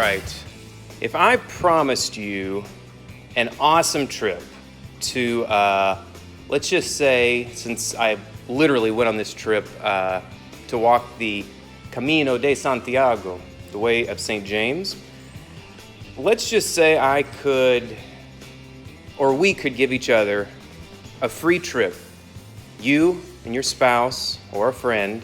right. If I promised you an awesome trip to, let's just say, since I literally went on this trip to walk the Camino de Santiago, the way of St. James, let's just say I could, or we could give each other a free trip. You and your spouse or a friend,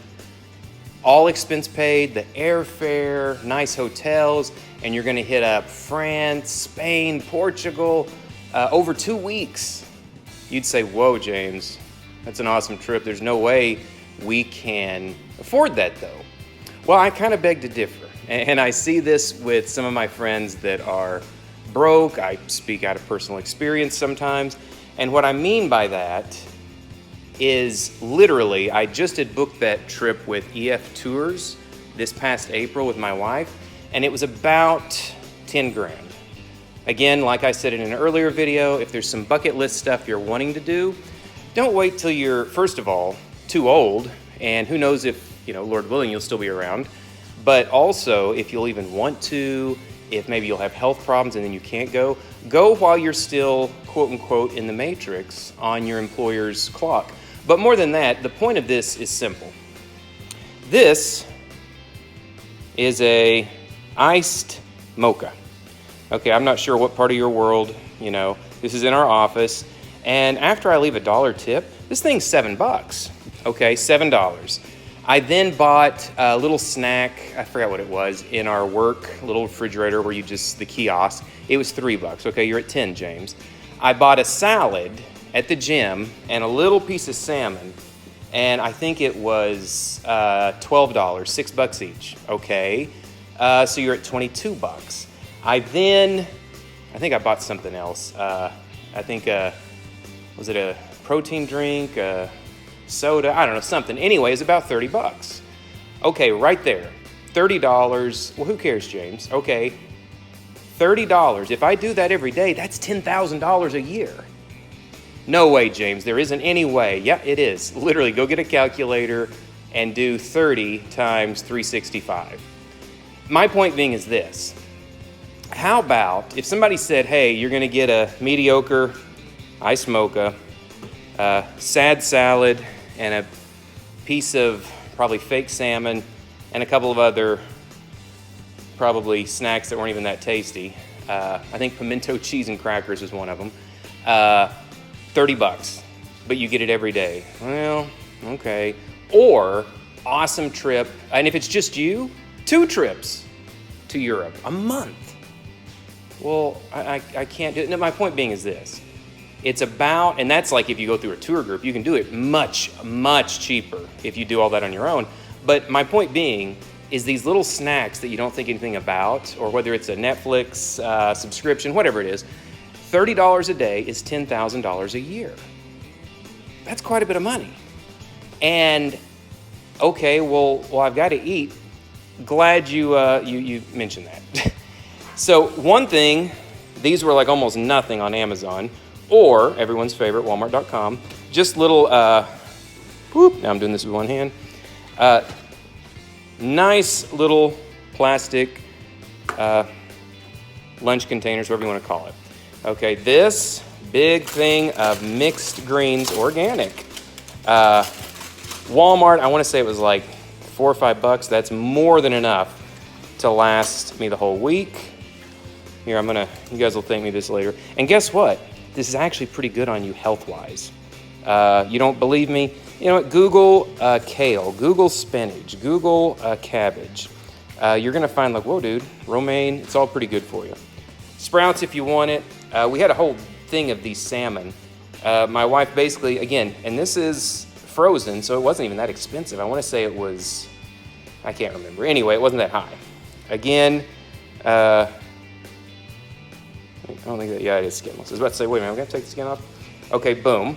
all expense paid, the airfare, nice hotels, and you're gonna hit up France, Spain, Portugal, over 2 weeks. You'd say, whoa, James, that's an awesome trip. There's no way we can afford that though. Well, I kind of beg to differ. And I see this with some of my friends that are broke. I speak out of personal experience sometimes. And what I mean by that is literally, I just had booked that trip with EF Tours this past April with my wife, and it was about 10 grand. Again, like I said in an earlier video, if there's some bucket list stuff you're wanting to do, don't wait till you're, first of all, too old, and who knows if, Lord willing, you'll still be around, but also if you'll even want to, if maybe you'll have health problems and then you can't go while you're still, quote unquote, in the matrix on your employer's clock. But more than that, the point of this is simple. This is a iced mocha. Okay, I'm not sure what part of your world, this is in our office. And after I leave a $1 tip, this thing's $7. Okay, $7. I then bought a little snack, I forgot what it was, in our work little refrigerator where the kiosk. It was $3. Okay, you're at 10, James. I bought a salad at the gym and a little piece of salmon, and I think it was $12, $6 each. Okay, so you're at $22. I think I bought something else. I think was it a protein drink, soda? I don't know, something. Anyway, it's about $30. Okay, right there, $30. Well, who cares, James? Okay, $30. If I do that every day, that's $10,000 a year. No way, James. There isn't any way. Yeah, it is. Literally, go get a calculator and do 30 times 365. My point being is this. How about if somebody said, hey, you're going to get a mediocre iced mocha, sad salad, and a piece of probably fake salmon, and a couple of other probably snacks that weren't even that tasty. I think pimento cheese and crackers is one of them. $30, but you get it every day. Well, okay. Or awesome trip, and if it's just you, 2 trips to Europe a month. Well, I can't do it. No, my point being is this. It's about, and that's like if you go through a tour group, you can do it much, much cheaper if you do all that on your own. But my point being is these little snacks that you don't think anything about, or whether it's a Netflix subscription, whatever it is, $30 a day is $10,000 a year. That's quite a bit of money. And okay, well, I've got to eat. Glad you mentioned that. So one thing, these were like almost nothing on Amazon, or everyone's favorite, Walmart.com. Just little, now I'm doing this with one hand. Nice little plastic lunch containers, whatever you want to call it. Okay, this big thing of mixed greens, organic. Walmart, I want to say it was like $4 or $5. That's more than enough to last me the whole week. Here, you guys will thank me this later. And guess what? This is actually pretty good on you health-wise. You don't believe me? You know what? Google kale, Google spinach, Google cabbage. You're gonna find like, whoa, dude, romaine, it's all pretty good for you. Sprouts if you want it. We had a whole thing of these salmon. My wife basically, again, and this is frozen, so it wasn't even that expensive. I want to say it was, I can't remember. Anyway, it wasn't that high. Again, I don't think that, yeah, it is skinless. I was about to say, wait a minute, I'm going to take the skin off. Okay, boom.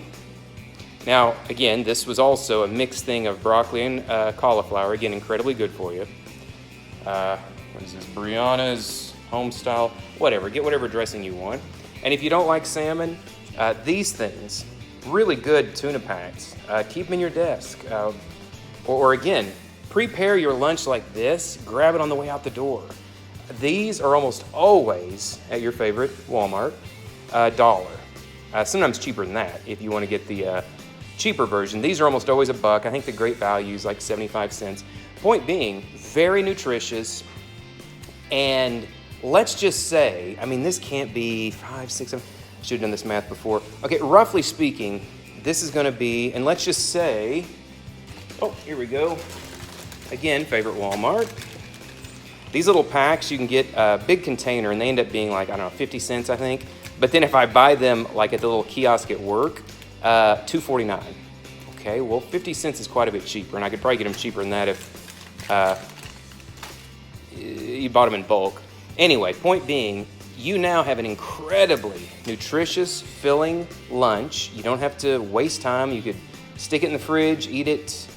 Now, again, this was also a mixed thing of broccoli and cauliflower. Again, incredibly good for you. What is this? Brianna's home style. Whatever, get whatever dressing you want. And if you don't like salmon, these things, really good tuna packs. Keep them in your desk. Or again, prepare your lunch like this. Grab it on the way out the door. These are almost always at your favorite Walmart, $1. Sometimes cheaper than that if you want to get the cheaper version. These are almost always $1. I think the great value is like 75 cents. Point being, very nutritious. And let's just say, I mean, this can't be 5, 6, 7. I should have done this math before. Okay, roughly speaking, this is going to be, and let's just say, oh, here we go. Again, favorite Walmart. These little packs, you can get a big container, and they end up being like, I don't know, 50 cents, I think. But then if I buy them like at the little kiosk at work, $2.49. Okay, well, 50 cents is quite a bit cheaper, and I could probably get them cheaper than that if you bought them in bulk. Anyway, point being, you now have an incredibly nutritious, filling lunch. You don't have to waste time. You could stick it in the fridge, eat it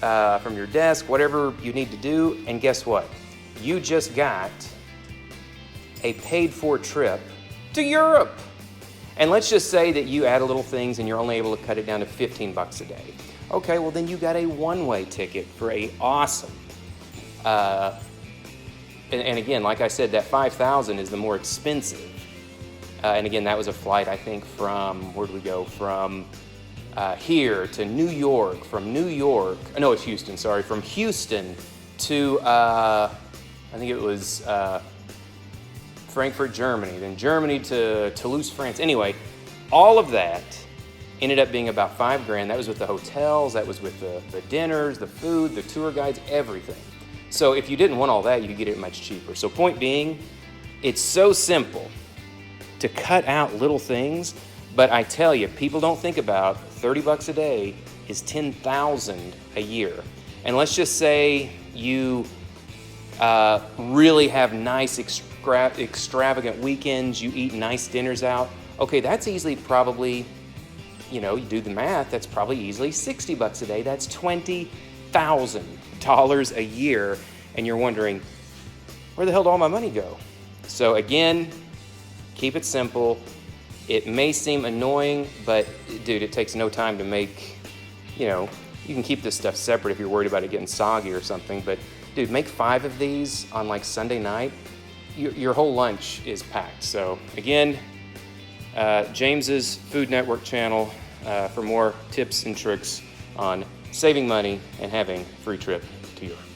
from your desk, whatever you need to do, and guess what? You just got a paid-for trip to Europe. And let's just say that you add a little things and you're only able to cut it down to $15 a day. Okay, well then you got a one-way ticket for a awesome, and again, like I said, that $5,000 is the more expensive. And again, that was a flight, I think, from, where did we go? From here to New York, from New York, no, it's Houston, sorry, from Houston to, I think it was Frankfurt, Germany, then Germany to Toulouse, France. Anyway, all of that ended up being about $5,000. That was with the hotels, that was with the dinners, the food, the tour guides, everything. So if you didn't want all that, you could get it much cheaper. So point being, it's so simple to cut out little things, but I tell you, people don't think about $30 a day is $10,000 a year. And let's just say you really have nice extravagant weekends, you eat nice dinners out. Okay, that's easily probably, you know, you do the math, that's probably easily $60 a day. That's $20,000 a year, and you're wondering, where the hell did all my money go? So again, keep it simple. It may seem annoying, but dude, it takes no time to make, you know, you can keep this stuff separate if you're worried about it getting soggy or something, but dude, make 5 of these on like Sunday night. Your whole lunch is packed. So again, James's Food Network channel for more tips and tricks on saving money and having a free trip to Europe.